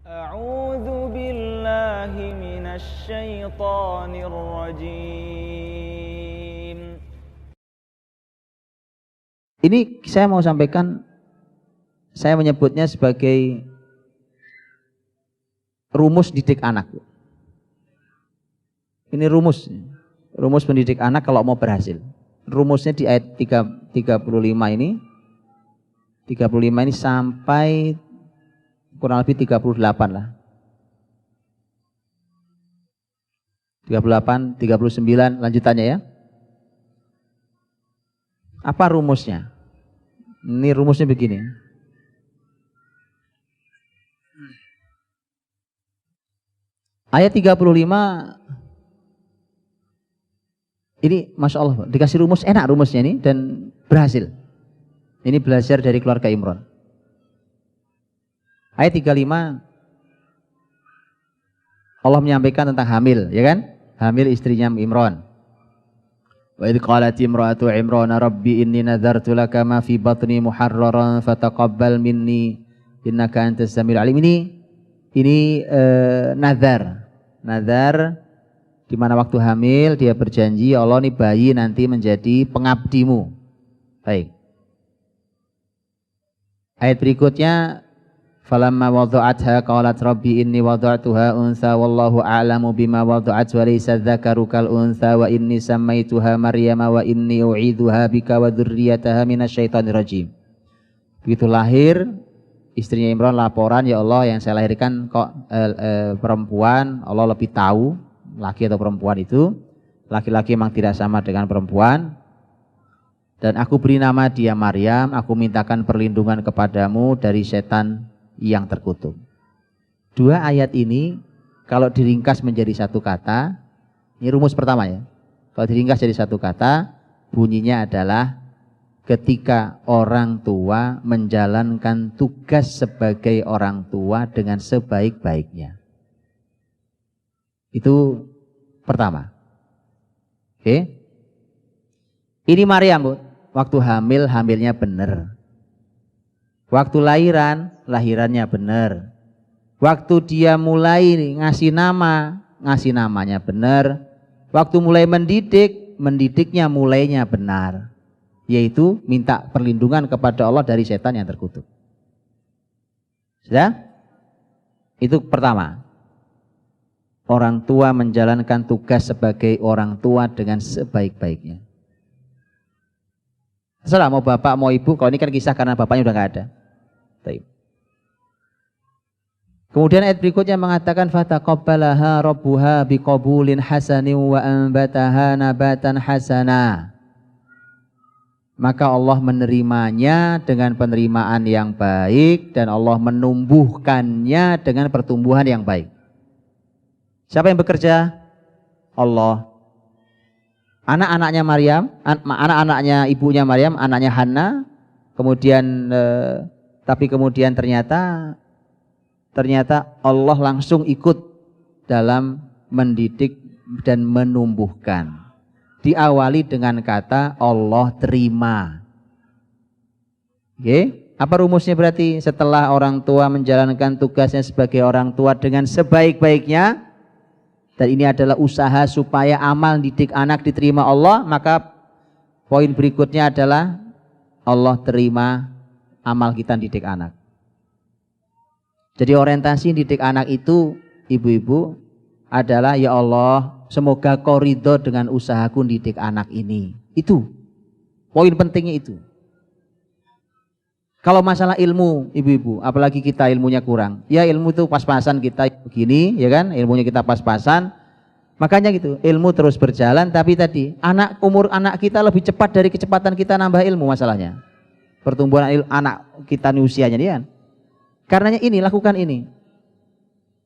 A'udzu billahi minasy syaithanir rajim. Ini saya mau sampaikan, saya menyebutnya sebagai rumus didik anak. Ini rumus pendidik anak kalau mau berhasil. Rumusnya di ayat 35 ini sampai kurang lebih 38 lah. 38, 39 lanjutannya ya. Apa rumusnya? Ini rumusnya begini. Ayat 35 ini Masya Allah dikasih rumus, enak rumusnya ini dan berhasil. Ini belajar dari keluarga Imran. Ayat 35 Allah menyampaikan tentang hamil, ya kan? Hamil istrinya Imran. Wa idh qalat imra'atu Imran rabbi inni nadzartu laka ma fi batni muharraran fataqabbal minni innaka antas samiul alim. Ini nazar di mana waktu hamil dia berjanji Allah nih bayi nanti menjadi pengabdimu. Baik. Ayat berikutnya falamma wada'atha qalat rabbi inni wada'tuha unsa wallahu a'lamu bima wada'at wa laysa dzakaru kal unsa wa inni sammaituha maryama wa inni u'idzuha bika wa dzurriyyataha minasyaitonir rajim. Begitu lahir istrinya Imran laporan, ya Allah yang saya lahirkan kok perempuan, Allah lebih tahu laki atau perempuan itu. Laki-laki memang tidak sama dengan perempuan. Dan aku beri nama dia Maryam, aku mintakan perlindungan kepadamu dari setan yang terkutuk. Dua ayat ini kalau diringkas menjadi satu kata, ini rumus pertama ya. Kalau diringkas jadi satu kata, bunyinya adalah ketika orang tua menjalankan tugas sebagai orang tua dengan sebaik-baiknya. Itu pertama. Oke. Ini Maryam, Bu. Waktu hamilnya benar. Waktu lahirannya benar. Waktu dia mulai ngasih namanya benar. Waktu mulai mendidiknya mulainya benar. Yaitu minta perlindungan kepada Allah dari setan yang terkutuk. Sudah? Itu pertama. Orang tua menjalankan tugas sebagai orang tua dengan sebaik-baiknya. Terserah mau bapak mau ibu, kalau ini kan kisah karena bapaknya udah nggak ada. Baik. Kemudian ayat berikutnya mengatakan fataqabbalaha rabbuha biqabulin hasanin wa anbataha nabatan hasana. Maka Allah menerimanya dengan penerimaan yang baik dan Allah menumbuhkannya dengan pertumbuhan yang baik. Siapa yang bekerja? Allah. Anak-anaknya Maryam, anak-anaknya ibunya Maryam, anaknya Hana, kemudian tapi kemudian ternyata Allah langsung ikut dalam mendidik dan menumbuhkan. Diawali dengan kata Allah terima. Oke, apa rumusnya berarti? Setelah orang tua menjalankan tugasnya sebagai orang tua dengan sebaik-baiknya, dan ini adalah usaha supaya amal didik anak diterima Allah, maka poin berikutnya adalah Allah terima amal kita didik anak. Jadi orientasi didik anak itu ibu-ibu adalah ya Allah semoga kau ridho dengan usahaku didik anak ini. Itu poin pentingnya itu. Kalau masalah ilmu ibu-ibu, apalagi kita ilmunya kurang, ya ilmu itu pas-pasan kita begini, ya kan, ilmunya kita pas-pasan, makanya gitu, ilmu terus berjalan, tapi tadi umur anak kita lebih cepat dari kecepatan kita nambah ilmu masalahnya. Pertumbuhan anak kita nih usianya nih kan. Karenanya ini, lakukan ini.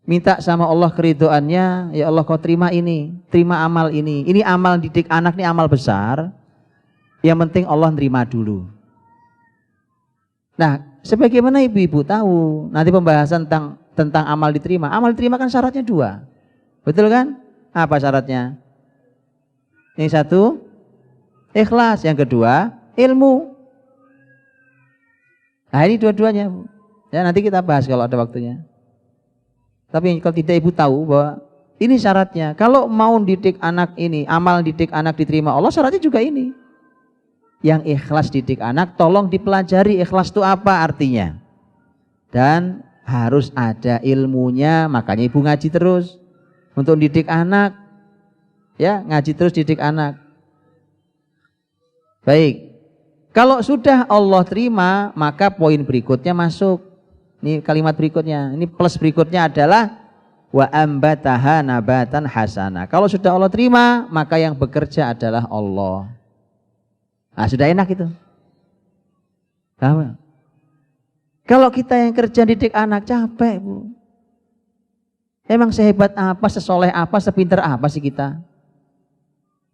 Minta sama Allah keridhoannya, ya Allah kau terima ini, terima amal ini. Ini amal didik anak, ini amal besar. Yang penting Allah nerima dulu. Nah, sebagaimana ibu-ibu tahu, nanti pembahasan tentang amal diterima. Amal diterima kan syaratnya 2. Betul kan? Apa syaratnya? Yang satu, ikhlas. Yang kedua, ilmu. Nah, ini dua-duanya. Ya, nanti kita bahas kalau ada waktunya. Tapi kalau tidak ibu tahu bahwa ini syaratnya. Kalau mau didik anak ini, amal didik anak diterima Allah, syaratnya juga ini. Yang ikhlas didik anak, tolong dipelajari ikhlas itu apa artinya. Dan harus ada ilmunya, makanya ibu ngaji terus. Untuk didik anak, ya ngaji terus didik anak. Baik, kalau sudah Allah terima, maka poin berikutnya masuk. Ini kalimat berikutnya, ini plus berikutnya adalah wa ambataha nabatan hasana. Kalau sudah Allah terima, maka yang bekerja adalah Allah. Nah, sudah enak itu. Paham? Kalau kita yang kerja didik anak capek, Bu. Emang sehebat apa, sesoleh apa, sepinter apa sih kita?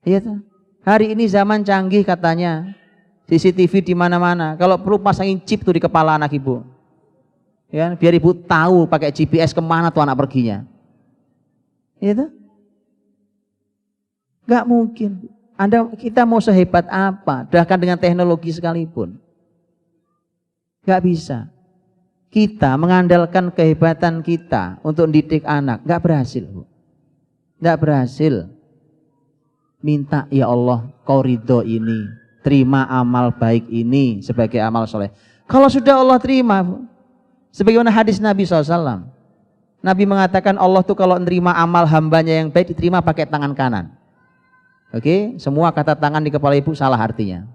Iya tuh. Hari ini zaman canggih katanya. CCTV di mana-mana. Kalau perlu pasangin chip tuh di kepala anak ibu. Ya, biar ibu tahu pakai GPS kemana tuh anak perginya. Itu nggak mungkin. Kita mau sehebat apa, bahkan dengan teknologi sekalipun, nggak bisa. Kita mengandalkan kehebatan kita untuk didik anak, nggak berhasil, Bu. Nggak berhasil. Minta ya Allah, Kau ridho ini, terima amal baik ini sebagai amal soleh. Kalau sudah Allah terima, Bu. Sebagaimana hadis Nabi SAW. Nabi mengatakan Allah tuh kalau menerima amal hambanya yang baik diterima pakai tangan kanan. Oke, semua kata tangan di kepala ibu salah artinya.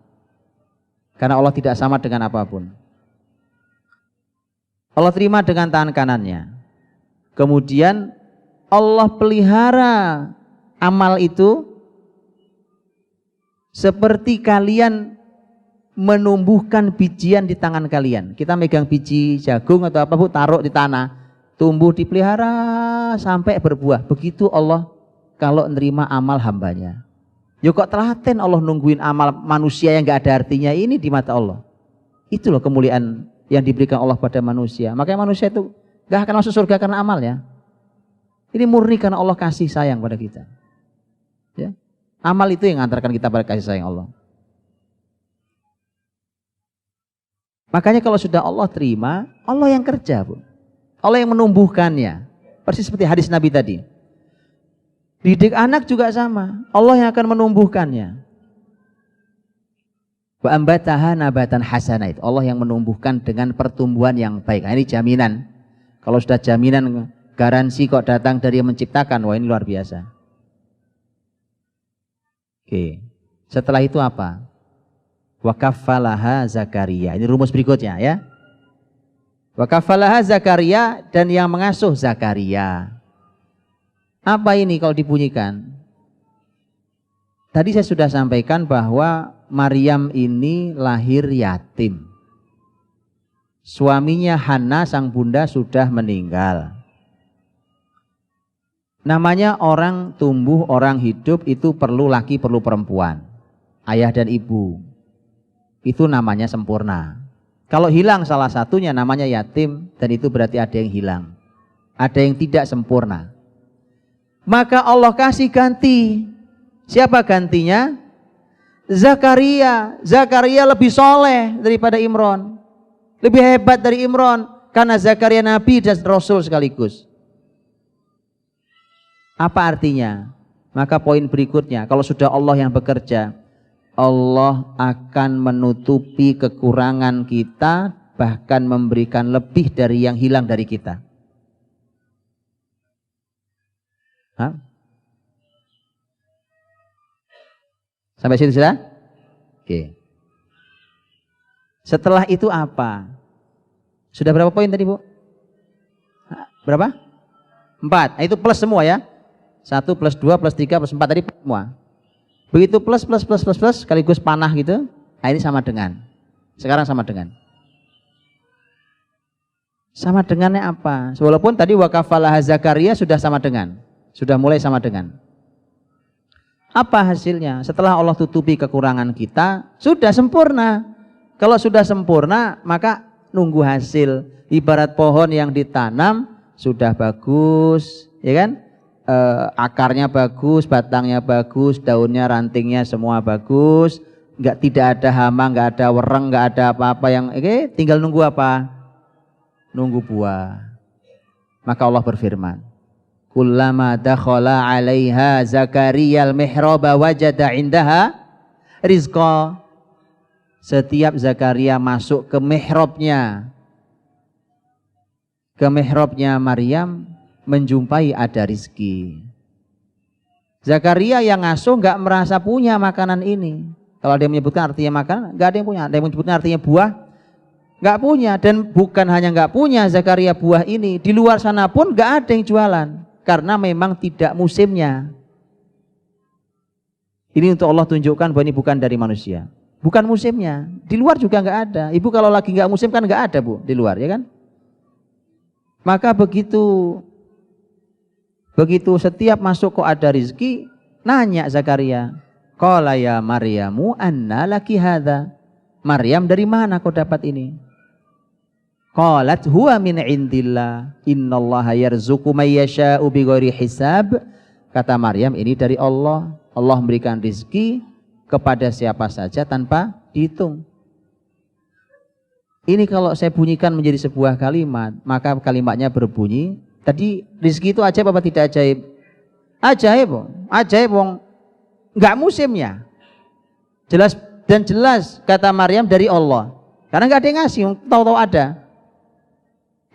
Karena Allah tidak sama dengan apapun. Allah terima dengan tangan kanannya. Kemudian Allah pelihara amal itu seperti kalian menumbuhkan bijian di tangan kalian. Kita megang biji jagung atau apa, Bu, taruh di tanah, tumbuh dipelihara sampai berbuah. Begitu Allah kalau nerima amal hambanya. Yuk kok telaten Allah nungguin amal manusia yang gak ada artinya ini di mata Allah. Itu loh kemuliaan yang diberikan Allah pada manusia. Makanya manusia itu gak akan masuk surga karena amalnya. Ini murni karena Allah kasih sayang pada kita. Ya. Amal itu yang mengantarkan kita pada kasih sayang Allah. Makanya kalau sudah Allah terima, Allah yang kerja, Bu. Allah yang menumbuhkannya. Persis seperti hadis Nabi tadi. Didik anak juga sama. Allah yang akan menumbuhkannya. Wa ambataha nabatan hasanah. Allah yang menumbuhkan dengan pertumbuhan yang baik. Nah, ini jaminan. Kalau sudah jaminan garansi kok datang dari yang menciptakan, wah ini luar biasa. Oke. Setelah itu apa? Wa kaffalaha Zakaria. Ini rumus berikutnya ya. Wa kaffalaha Zakaria, dan yang mengasuh Zakaria. Apa ini kalau dibunyikan? Tadi saya sudah sampaikan bahwa Maryam ini lahir yatim. Suaminya Hana sang bunda sudah meninggal. Namanya orang tumbuh, orang hidup itu perlu laki, perlu perempuan. Ayah dan ibu. Itu namanya sempurna. Kalau hilang salah satunya namanya yatim, dan itu berarti ada yang hilang. Ada yang tidak sempurna. Maka Allah kasih ganti. Siapa gantinya? Zakaria. Zakaria lebih soleh daripada Imron. Lebih hebat dari Imron. Karena Zakaria Nabi dan Rasul sekaligus. Apa artinya? Maka poin berikutnya, kalau sudah Allah yang bekerja, Allah akan menutupi kekurangan kita, bahkan memberikan lebih dari yang hilang dari kita. Hah? Sampai situ sudah? Oke. Setelah itu apa? Sudah berapa poin tadi, Bu? Berapa? 4. Nah, itu plus semua ya. 1 plus 2 plus 3 plus 4 tadi semua. Begitu plus sekaligus panah gitu. Nah, ini sama dengan. Sekarang sama dengan. Sama dengannya apa? Walaupun tadi wakafalah Zakaria sudah sama dengan. Sudah mulai sama dengan. Apa hasilnya? Setelah Allah tutupi kekurangan kita, sudah sempurna. Kalau sudah sempurna, maka nunggu hasil. Ibarat pohon yang ditanam sudah bagus, ya kan? Akarnya bagus, batangnya bagus, daunnya, rantingnya semua bagus, tidak ada hama, nggak ada wereng, nggak ada apa-apa yang tinggal nunggu apa? Nunggu buah. Maka Allah berfirman, kullama dakhala 'alaiha Zakaria al-mihraba wajada 'indaha rizqa. Setiap Zakaria masuk ke mihrabnya Maryam, menjumpai ada rizki. Zakaria yang ngasuh nggak merasa punya makanan ini. Kalau ada yang menyebutkan artinya makanan, nggak ada yang punya. Ada yang menyebutkan artinya buah, nggak punya. Dan bukan hanya nggak punya Zakaria buah ini, di luar sana pun nggak ada yang jualan karena memang tidak musimnya. Ini untuk Allah tunjukkan bahwa ini bukan dari manusia, bukan musimnya. Di luar juga nggak ada. Ibu kalau lagi nggak musim kan nggak ada Bu di luar, ya kan? Maka begitu setiap masuk kok ada rizki, nanya Zakaria, qala ya Maryamu anna laki hadza. Maryam, dari mana kau dapat ini? Qalat huwa min indillah innallaha yarzuqu may yasha'u bighairi hisab. Kata Maryam, ini dari Allah. Allah memberikan rizki kepada siapa saja tanpa dihitung. Ini kalau saya bunyikan menjadi sebuah kalimat, maka kalimatnya berbunyi, tadi rizki itu ajaib apa tidak ajaib? Ajaib, ajaib wong nggak musimnya. Jelas dan jelas kata Maryam dari Allah. Karena nggak ada yang ngasih, tahu-tahu ada.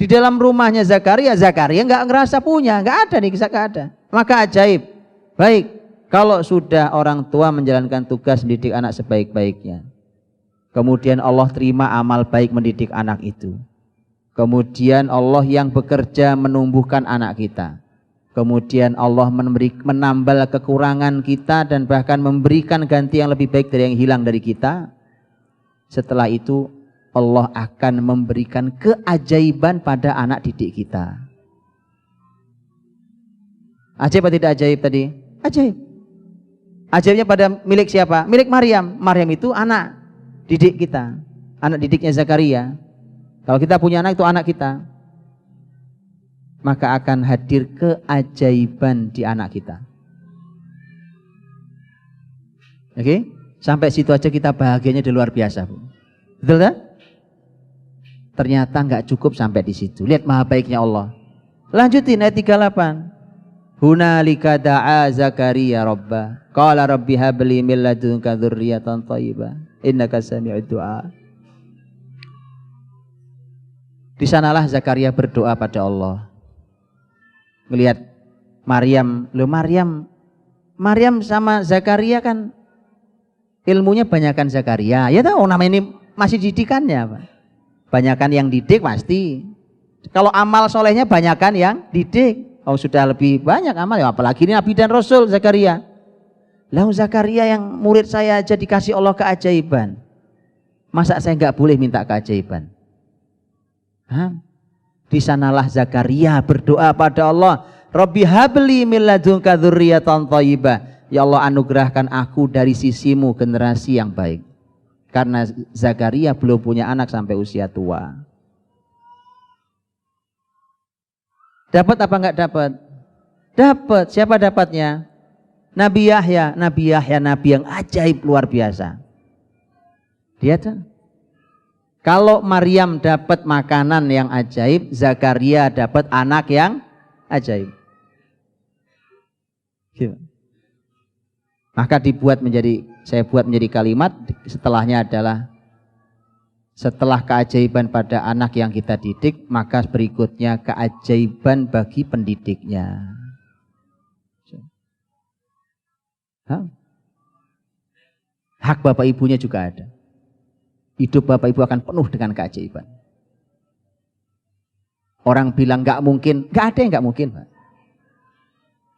Di dalam rumahnya Zakaria nggak ngerasa punya, nggak ada nih, nggak ada. Maka ajaib. Baik, kalau sudah orang tua menjalankan tugas mendidik anak sebaik-baiknya, kemudian Allah terima amal baik mendidik anak itu. Kemudian Allah yang bekerja menumbuhkan anak kita. Kemudian Allah menambal kekurangan kita dan bahkan memberikan ganti yang lebih baik dari yang hilang dari kita. Setelah itu Allah akan memberikan keajaiban pada anak didik kita. Ajaib atau tidak ajaib tadi? Ajaib. Ajaibnya pada milik siapa? Milik Maryam. Maryam itu anak didik kita, anak didiknya Zakaria. Kalau kita punya anak, itu anak kita, maka akan hadir keajaiban di anak kita. Oke? Sampai situ aja kita bahagianya udah luar biasa, Bu. Betul kan? Ternyata nggak cukup sampai di situ. Lihat maha baiknya Allah. Lanjutin ayat 38. Hunalika da'a Zakaria rabbah. Qala rabbi habli min ladunka dzurriyyatan thayyibah. Innaka sami'ud du'a. Di sanalah Zakaria berdoa pada Allah. Melihat Maryam, Maryam sama Zakaria kan ilmunya banyakan Zakaria. Ya tahu nama ini masih didikannya, Pak. Banyakan yang didik pasti. Kalau amal solehnya banyakan yang didik. Oh sudah lebih banyak amal ya, apalagi ini Nabi dan Rasul Zakaria. Lalu Zakaria yang murid saya aja dikasih Allah keajaiban. Masa saya nggak boleh minta keajaiban? Hah? Di sanalah Zakaria berdoa pada Allah, Rabbi habli min ladunka dzurriyyatan thayyibah. Ya Allah, anugerahkan aku dari sisimu generasi yang baik. Karena Zakaria belum punya anak sampai usia tua. Dapat apa enggak dapat? Dapat. Siapa dapatnya? Nabi Yahya, Nabi yang ajaib luar biasa. Dia tuh. Kalau Maryam dapat makanan yang ajaib, Zakaria dapat anak yang ajaib. Maka saya buat menjadi kalimat, setelahnya adalah setelah keajaiban pada anak yang kita didik, maka berikutnya keajaiban bagi pendidiknya. Hak bapak ibunya juga ada. Hidup bapak ibu akan penuh dengan keajaiban. Orang bilang nggak mungkin, nggak ada yang nggak mungkin, Pak.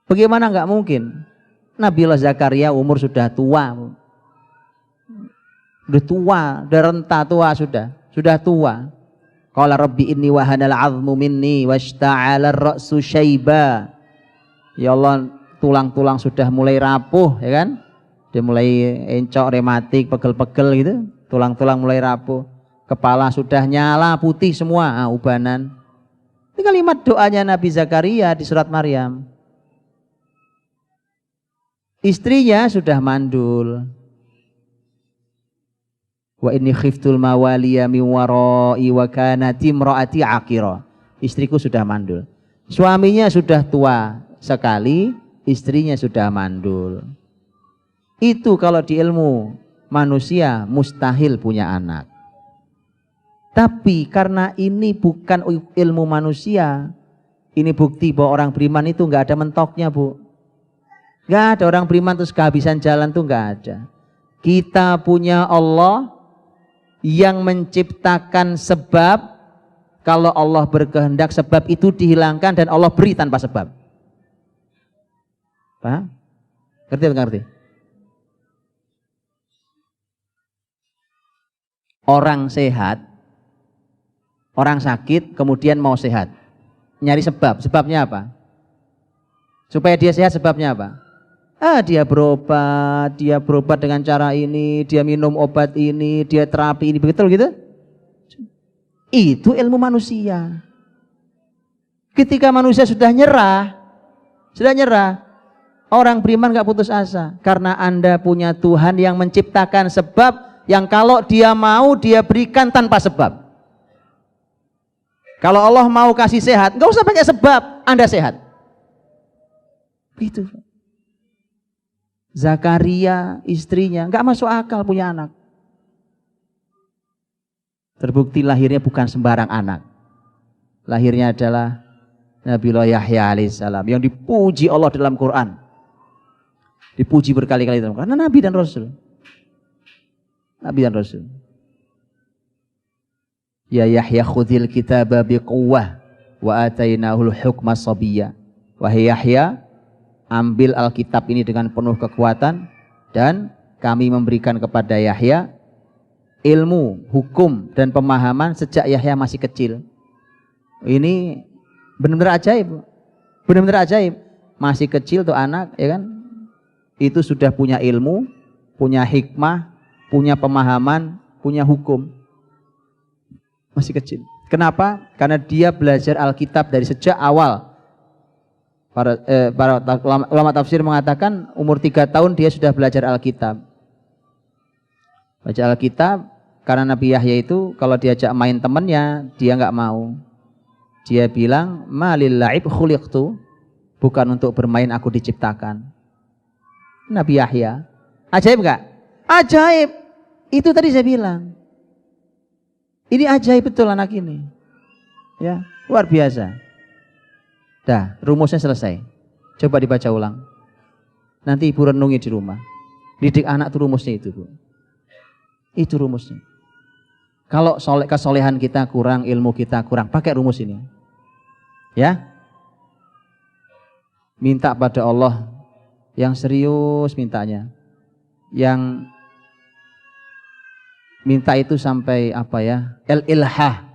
Bagaimana nggak mungkin? Nabiullah Zakaria umur sudah tua. Udah tua, udah renta tua sudah tua. Qala rabbi inni wahanal 'azmu minni washta'ala ar-ra'su syaiba. Ya Allah, tulang-tulang sudah mulai rapuh, ya kan? Dia mulai encok, rematik, pegel-pegel gitu. Tulang-tulang mulai rapuh. Kepala sudah nyala putih semua, ubanan. Ini kalimat doanya Nabi Zakaria di surat Maryam. Istrinya sudah mandul. Wa inni khiftul mawaliya min wara'i wa kanat imraati aqira. Istriku sudah mandul. Suaminya sudah tua sekali, istrinya sudah mandul. Itu kalau di ilmu manusia mustahil punya anak. Tapi karena ini bukan ilmu manusia, ini bukti bahwa orang beriman itu nggak ada mentoknya, Bu. Nggak ada orang beriman terus kehabisan jalan tuh nggak ada. Kita punya Allah yang menciptakan sebab. Kalau Allah berkehendak sebab itu dihilangkan dan Allah beri tanpa sebab. Paham? Ngerti atau ngerti? Orang sehat, orang sakit kemudian mau sehat. Nyari sebab. Sebabnya apa? Supaya dia sehat sebabnya apa? Dia berobat dengan cara ini, dia minum obat ini, dia terapi ini, betul gitu? Itu ilmu manusia. Ketika manusia sudah nyerah, orang beriman gak putus asa. Karena Anda punya Tuhan yang menciptakan sebab yang kalau dia mau dia berikan tanpa sebab. Kalau Allah mau kasih sehat, gak usah pakai sebab, Anda sehat. Itu. Zakaria istrinya gak masuk akal punya anak. Terbukti lahirnya bukan sembarang anak. Lahirnya adalah Nabiullah Yahya alaihissalam yang dipuji Allah dalam Quran. Dipuji berkali-kali dalam Quran. Karena Nabi dan Rasul. Nabi dan Rasul. Ya Yahya khudhil kitaba biquwwah wa atainahul hukma sabiyya. Wahai Yahya, ambil Alkitab ini dengan penuh kekuatan dan kami memberikan kepada Yahya ilmu, hukum dan pemahaman sejak Yahya masih kecil. Ini benar-benar ajaib. Benar-benar ajaib. Masih kecil tuh anak, ya kan? Itu sudah punya ilmu, punya hikmah, punya pemahaman, punya hukum. Masih kecil. Kenapa? Karena dia belajar Alkitab dari sejak awal. Para ulama tafsir mengatakan umur 3 tahun dia sudah belajar Alkitab. Baca Alkitab, karena Nabi Yahya itu kalau diajak main temannya dia nggak mau. Dia bilang malil la'ib khuliqtu, bukan untuk bermain aku diciptakan. Nabi Yahya ajaib nggak? Ajaib. Itu tadi saya bilang. Ini ajaib betul anak ini. Ya, luar biasa. Dah, rumusnya selesai. Coba dibaca ulang. Nanti ibu renungi di rumah. Didik anak itu rumusnya itu, Bu. Itu rumusnya. Kalau kesolehan kita kurang, ilmu kita kurang, pakai rumus ini. Ya. Minta pada Allah yang serius mintanya. Yang minta itu sampai apa ya? Ilhah.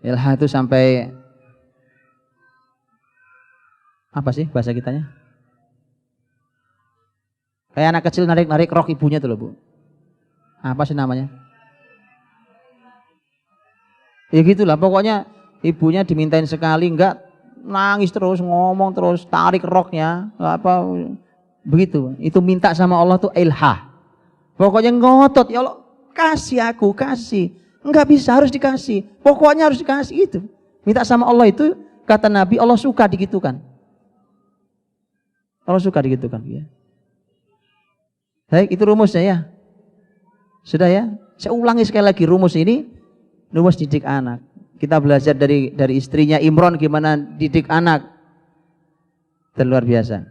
Ilhah itu sampai apa sih bahasa kitanya? Kayak anak kecil narik-narik rok ibunya tuh loh, Bu. Apa sih namanya? Ya gitulah, pokoknya ibunya dimintain sekali enggak, nangis terus, ngomong terus, tarik roknya, apa begitu. Itu minta sama Allah tuh ilhah. Pokoknya ngotot, ya Allah, kasih aku, kasih. Enggak bisa, harus dikasih. Pokoknya harus dikasih itu. Minta sama Allah itu, kata Nabi, Allah suka digitukan. Allah suka digitukan, ya. Baik, itu rumusnya ya. Sudah ya? Saya ulangi sekali lagi rumus ini. Rumus didik anak. Kita belajar dari istrinya Imron gimana didik anak. Luar biasa.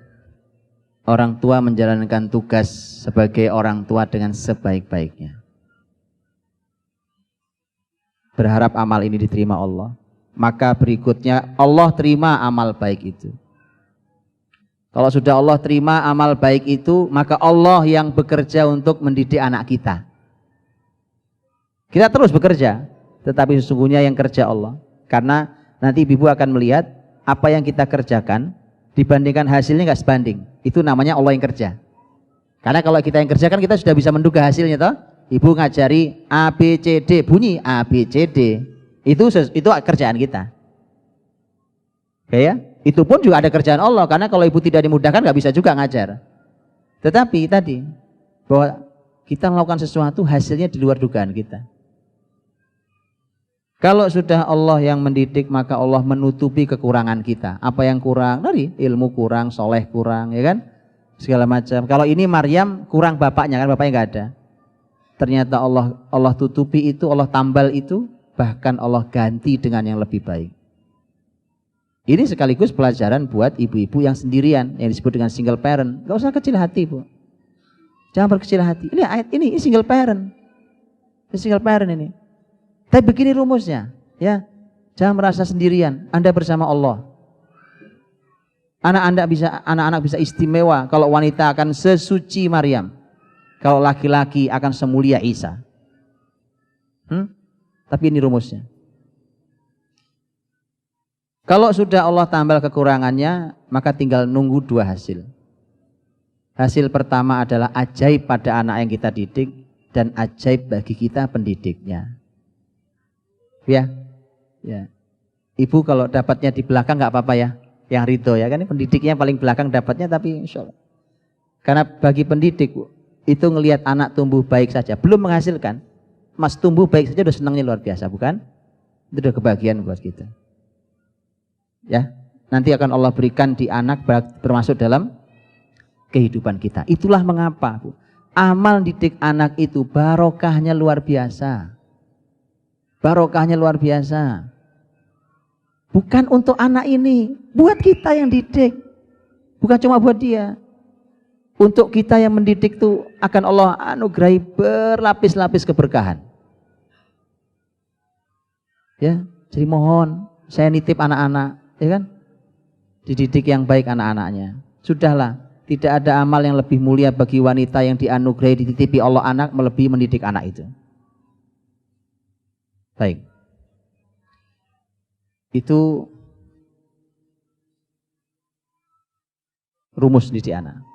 Orang tua menjalankan tugas sebagai orang tua dengan sebaik-baiknya. Berharap amal ini diterima Allah. Maka berikutnya Allah terima amal baik itu. Kalau sudah Allah terima amal baik itu, maka Allah yang bekerja untuk mendidik anak kita. Kita terus bekerja, tetapi sesungguhnya yang kerja Allah. Karena nanti ibu akan melihat apa yang kita kerjakan dibandingkan hasilnya nggak sebanding. Itu namanya Allah yang kerja. Karena kalau kita yang kerjakan kita sudah bisa menduga hasilnya toh. Ibu ngajari A B C D, bunyi A B C D. Itu kerjaan kita. Oke ya? Itu pun juga ada kerjaan Allah, karena kalau ibu tidak dimudahkan nggak bisa juga ngajar. Tetapi tadi bahwa kita melakukan sesuatu hasilnya di luar dugaan kita. Kalau sudah Allah yang mendidik, maka Allah menutupi kekurangan kita. Apa yang kurang? Tadi ilmu kurang, soleh kurang, ya kan? Segala macam. Kalau ini Maryam kurang bapaknya, kan bapaknya nggak ada. Ternyata Allah tutupi itu, Allah tambal itu, bahkan Allah ganti dengan yang lebih baik. Ini sekaligus pelajaran buat ibu-ibu yang sendirian, yang disebut dengan single parent. Gak usah kecil hati, Bu. Jangan berkecil hati. Ini ayat ini single parent. Ini single parent ini. Tapi begini rumusnya, ya. Jangan merasa sendirian. Anda bersama Allah. Anak-anak bisa istimewa kalau wanita akan sesuci Maryam. Kalau laki-laki akan semulia Isa. Tapi ini rumusnya. Kalau sudah Allah tambal kekurangannya, maka tinggal nunggu dua hasil. Hasil pertama adalah ajaib pada anak yang kita didik dan ajaib bagi kita pendidiknya. Ya. Ibu kalau dapatnya di belakang nggak apa-apa ya, yang ridho ya kan, pendidiknya paling belakang dapatnya, tapi insya Allah. Karena bagi pendidik itu ngelihat anak tumbuh baik saja, belum menghasilkan, mas tumbuh baik saja udah senangnya luar biasa, bukan? Itu udah kebahagiaan buat kita. Ya, nanti akan Allah berikan di anak termasuk dalam kehidupan kita. Itulah mengapa, Bu, amal didik anak itu barokahnya luar biasa. Barokahnya luar biasa. Bukan untuk anak ini, buat kita yang didik. Bukan cuma buat dia. Untuk kita yang mendidik itu akan Allah anugerahi berlapis-lapis keberkahan. Ya, jadi mohon saya nitip anak-anak, ya kan? Dididik yang baik anak-anaknya. Sudahlah, tidak ada amal yang lebih mulia bagi wanita yang dianugerahi dititipi Allah anak melebihi mendidik anak itu. Baik. Itu rumus didik anak.